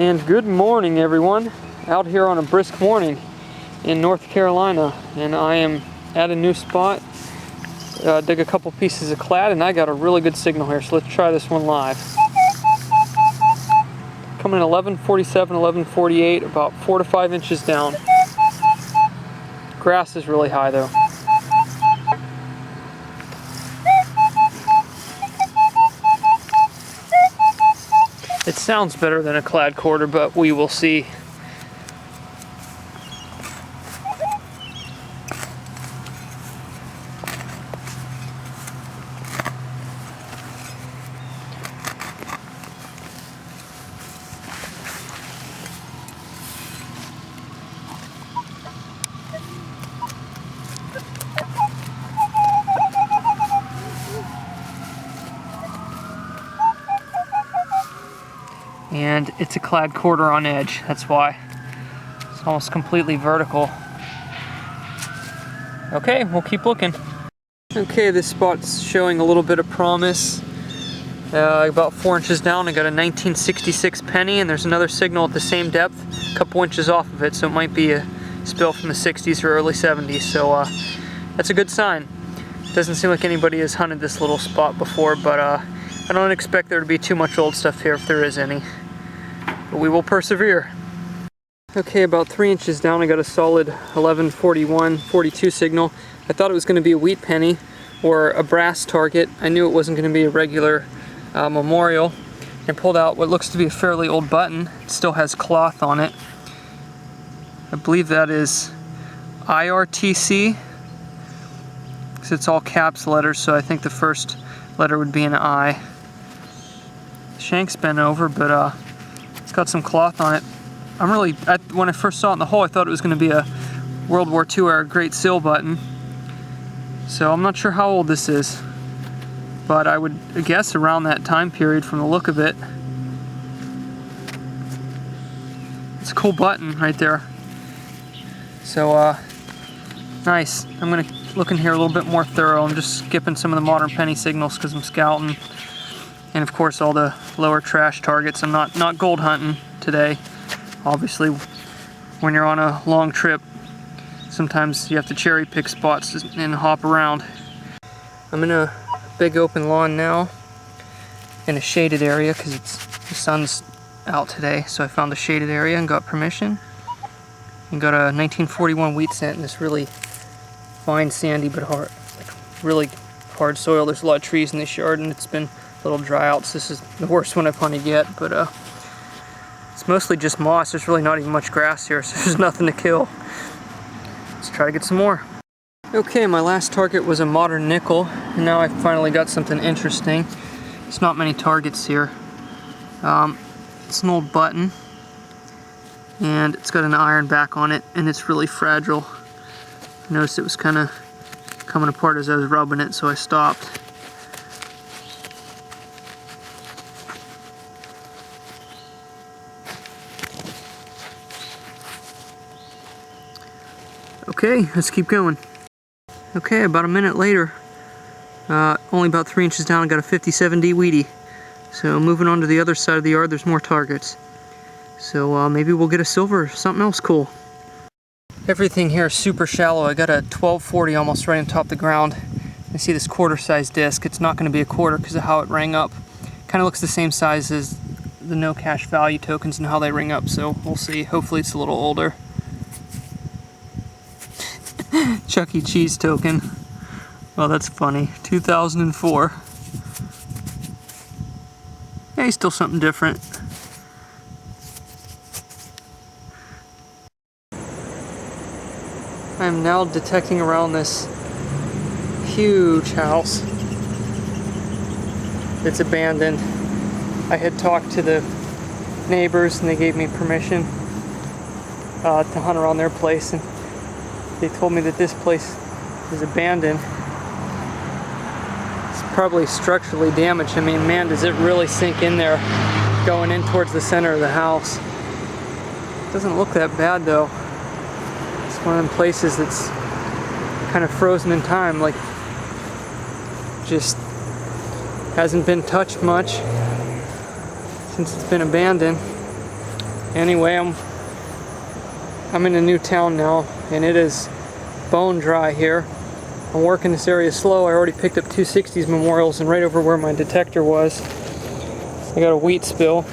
And good morning, everyone. Out here on a brisk morning in North Carolina, and I am at a new spot. Dig a couple pieces of clad, and I got a really good signal here, so let's try this one live. Coming in 1147, 1148, about 4 to 5 inches down. Grass is really high though. It sounds better than a clad quarter, but we will see. And it's a clad quarter on edge, that's why. It's almost completely vertical. Okay, we'll keep looking. Okay, this spot's showing a little bit of promise. About 4 inches down, I got a 1966 penny, and there's another signal at the same depth, a couple inches off of it, so it might be a spill from the 60s or early 70s, so that's a good sign. Doesn't seem like anybody has hunted this little spot before, but I don't expect there to be too much old stuff here if there is any. But we will persevere. Okay, about 3 inches down, I got a solid 1141, 42 signal. I thought it was going to be a wheat penny or a brass target. I knew it wasn't going to be a regular memorial. And pulled out what looks to be a fairly old button. It still has cloth on it. I believe that is IRTC. Because it's all caps letters, so I think the first letter would be an I. Shank's bent over, but it's got some cloth on it. When I first saw it in the hole, I thought it was going to be a World War II era Great Seal button. So I'm not sure how old this is, but I would guess around that time period from the look of it. It's a cool button right there. So nice. I'm going to look in here a little bit more thorough. I'm just skipping some of the modern penny signals because I'm scouting. And of course all the lower trash targets. I'm not gold hunting today. Obviously when you're on a long trip, sometimes you have to cherry pick spots and hop around. I'm in a big open lawn now in a shaded area because the sun's out today, so I found a shaded area and got permission. And got a 1941 wheat scent in this really fine sandy but hard, really hard soil. There's a lot of trees in this yard and it's been a little dry out, so this is the worst one I've hunted yet, but it's mostly just moss. There's really not even much grass here, so there's nothing to kill. Let's try to get some more. Okay, my last target was a modern nickel, and now I finally got something interesting. There's not many targets here. It's an old button, and it's got an iron back on it, and it's really fragile. I noticed it was kind of coming apart as I was rubbing it, so I stopped. Okay, let's keep going. Okay, about a minute later, only about 3 inches down, I got a 57D Wheatie. So moving on to the other side of the yard, there's more targets. So maybe we'll get a silver or something else cool. Everything here is super shallow. I got a 1240 almost right on top of the ground. I see this quarter-sized disc. It's not going to be a quarter because of how it rang up. Kind of looks the same size as the no cash value tokens and how they ring up, so we'll see. Hopefully it's a little older. Chuck E. Cheese token. Well, that's funny. 2004. Hey, still something different. I'm now detecting around this huge house. It's abandoned. I had talked to the neighbors and they gave me permission to hunt around their place, and they told me that this place is abandoned. It's probably structurally damaged. I mean, man, does it really sink in there going in towards the center of the house. It doesn't look that bad though. It's one of them places that's kind of frozen in time, like just hasn't been touched much since it's been abandoned. Anyway, I'm in a new town now, and it is bone dry here. I'm working this area slow. I already picked up 2 60s memorials, and right over where my detector was, I got a wheat spill.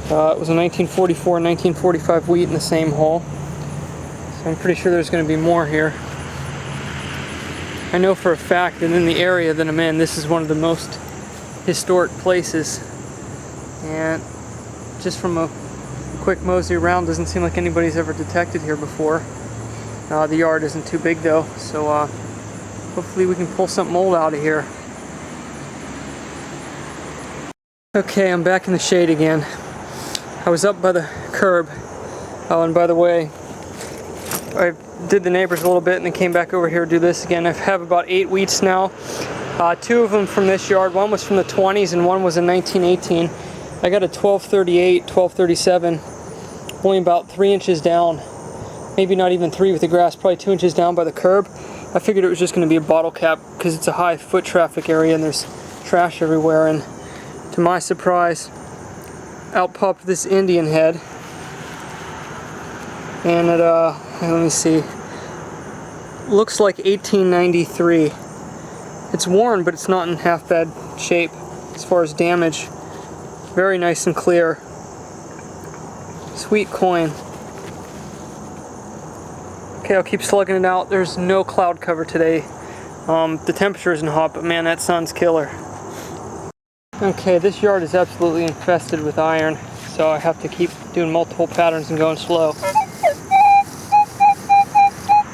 It was a 1944 and 1945 wheat in the same hole. So I'm pretty sure there's going to be more here. I know for a fact that in the area that I'm in, this is one of the most historic places. And just from a quick mosey around, doesn't seem like anybody's ever detected here before. The yard isn't too big though, so hopefully we can pull something old out of here. Okay, I'm back in the shade again. I was up by the curb. Oh, and by the way, I did the neighbors a little bit and then came back over here to do this again. I have about 8 wheats now. 2 of them from this yard. One was from the 20s and one was in 1918. I got a 1238, 1237, only about 3 inches down. Maybe not even 3 with the grass, probably 2 inches down by the curb. I figured it was just going to be a bottle cap because it's a high foot traffic area and there's trash everywhere. And to my surprise, out popped this Indian head. And it, let me see, looks like 1893. It's worn, but it's not in half bad shape as far as damage. Very nice and clear. Sweet coin. Okay, I'll keep slugging it out. There's no cloud cover today. The temperature isn't hot, but man, that sun's killer. Okay, this yard is absolutely infested with iron, so I have to keep doing multiple patterns and going slow.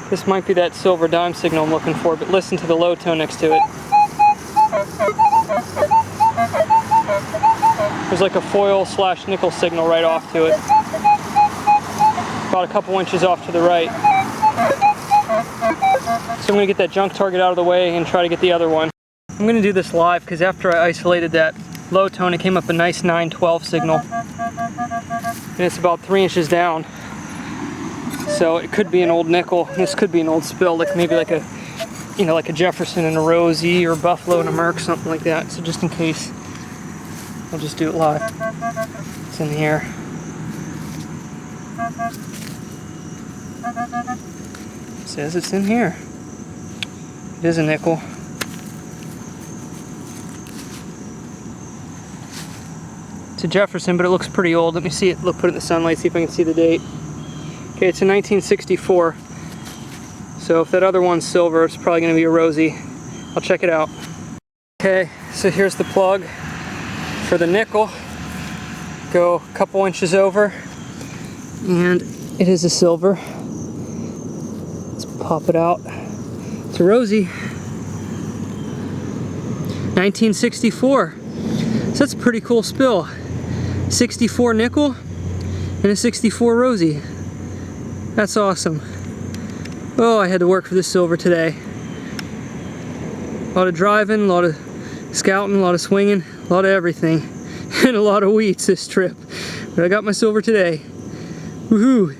This might be that silver dime signal I'm looking for, but listen to the low tone next to it. There's like a foil / nickel signal right off to it. About a couple inches off to the right. So I'm going to get that junk target out of the way and try to get the other one. I'm going to do this live because after I isolated that low tone, it came up a nice 912 signal. And it's about 3 inches down. So it could be an old nickel. This could be an old spill, like maybe like a, you know, like a Jefferson and a Rosie or a Buffalo and a Merc, something like that. So just in case, I'll just do it live. It's in here. It says it's in here. It is a nickel. It's a Jefferson, but it looks pretty old. Let me see it. Look, put it in the sunlight, see if I can see the date. Okay, it's a 1964. So if that other one's silver, it's probably going to be a Rosie. I'll check it out. Okay, so here's the plug for the nickel. Go a couple inches over, and it is a silver. Let's pop it out. It's a Rosie. 1964. So that's a pretty cool spill. 64 nickel and a 64 Rosie. That's awesome. Oh, I had to work for this silver today. A lot of driving, a lot of scouting, a lot of swinging, a lot of everything. And a lot of wheats this trip. But I got my silver today. Woohoo!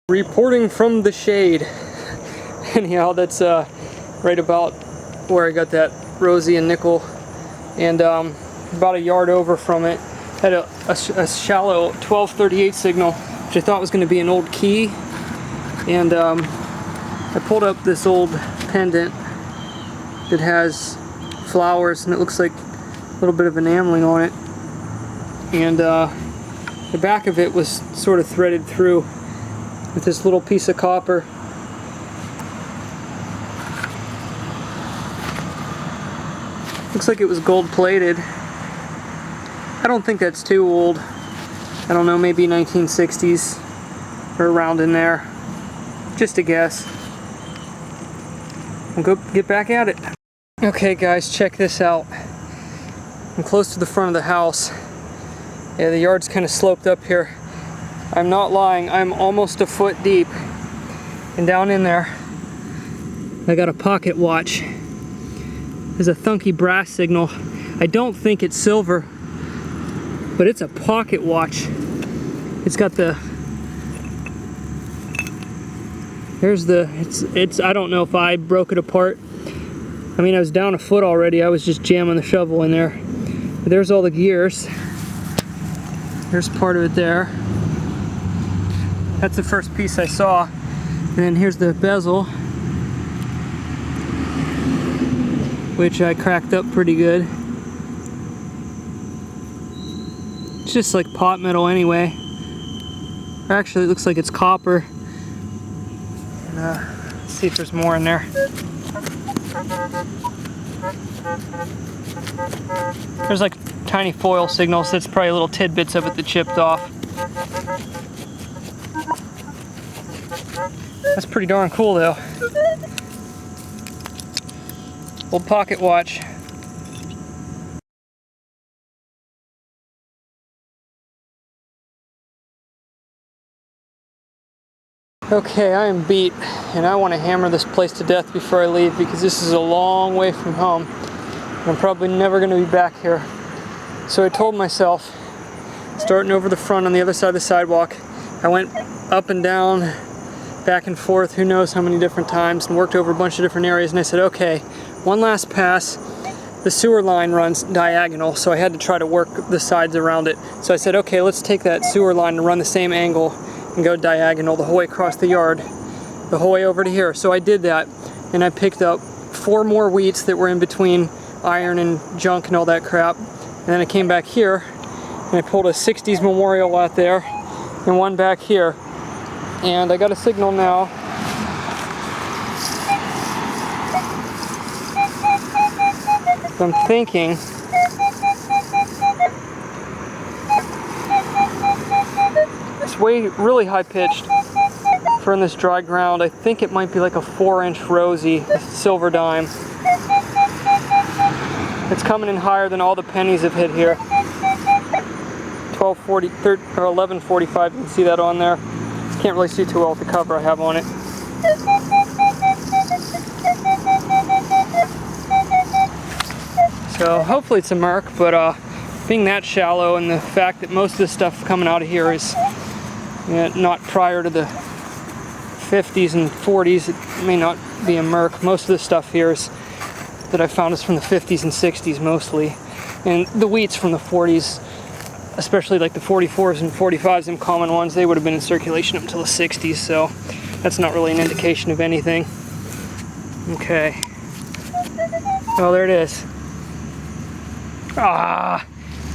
Reporting from the shade. Anyhow, that's right about where I got that Rosie and nickel. And about a yard over from it, had a shallow 1238 signal, which I thought was going to be an old key. And I pulled up this old pendant that has flowers, and it looks like a little bit of enameling on it. And the back of it was sort of threaded through with this little piece of copper. Looks like it was gold plated. I don't think that's too old. I don't know, maybe 1960s or around in there. Just a guess. We'll go get back at it. Okay guys, check this out. I'm close to the front of the house. Yeah, the yard's kind of sloped up here. I'm not lying, I'm almost a foot deep. And down in there, I got a pocket watch. There's a thunky brass signal. I don't think it's silver, but it's a pocket watch. It's got the, there's the, it's I don't know if I broke it apart. I mean, I was down a foot already. I was just jamming the shovel in there. But there's all the gears. There's part of it there. That's the first piece I saw. And then here's the bezel, which I cracked up pretty good. It's just like pot metal anyway. Actually, it looks like it's copper. And, let's see if there's more in there. There's like tiny foil signals. That's probably little tidbits of it that chipped off. That's pretty darn cool though. Old pocket watch. Okay, I am beat, and I want to hammer this place to death before I leave because this is a long way from home. I'm probably never going to be back here. So I told myself, starting over the front on the other side of the sidewalk, I went up and down, back and forth, who knows how many different times, and worked over a bunch of different areas, and I said, okay, one last pass. The sewer line runs diagonal, so I had to try to work the sides around it. So I said, okay, let's take that sewer line and run the same angle and go diagonal the whole way across the yard, the whole way over to here. So I did that, and I picked up 4 more wheats that were in between iron and junk and all that crap. And then I came back here, and I pulled a 60s memorial out there, and one back here. And I got a signal now. So I'm thinking it's really high pitched for in this dry ground. I think it might be like a 4-inch rosy silver dime. It's coming in higher than all the pennies have hit here. 1240 or 1145. You can see that on there. Can't really see too well with the cover I have on it. So hopefully it's a Merc, but being that shallow and the fact that most of the stuff coming out of here is not prior to the 50s and 40s, it may not be a Merc. Most of the stuff here is that I found is from the 50s and 60s mostly, and the wheat's from the 40s, especially like the 44s and 45s, and common ones. They would have been in circulation up until the 60s, so that's not really an indication of anything. Okay. Oh, there it is. Ah,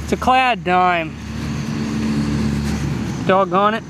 it's a clad dime. Doggone it.